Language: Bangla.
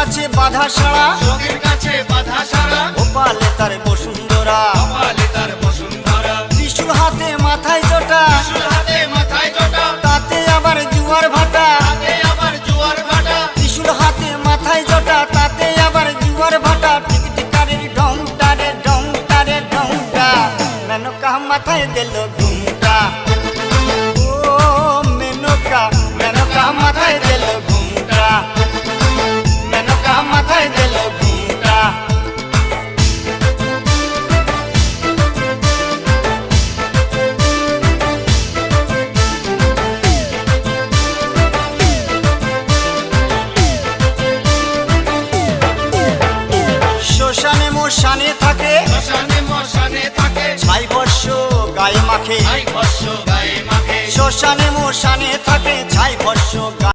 কাছে বাধা সারা, যোগীর কাছে বাধা সারা, গোপালে তার বসুন্ধরা, গোপালে তার বসুন্ধরা। ত্রিশূল হাতে মাথায় জটা, ত্রিশূল হাতে মাথায় জটা, তাতে আবার জুয়ার ভাটা। হাতে আবার জোয়ার ভাটা। ত্রিশূল হাতে মাথায় জটা, তাতে আবার জুয়ার ভাটা। টিকটিকারের ঢংটা রে ঢংটা রে ঢংটা, মেনকা মাথায় দিল ঘুমটা। ও মেনকা, মেনকা মাথায় দিল ঘুমটা, মেনকা মাথায় দিল ঘুমটা। শ্মশানে মশানে থাকে, শ্মশানে মশানে থাকে, ছাই বর্ষ গায়ে মাখে। ছাই বর্ষ গায়ে মাখে। শ্মশানে মশানে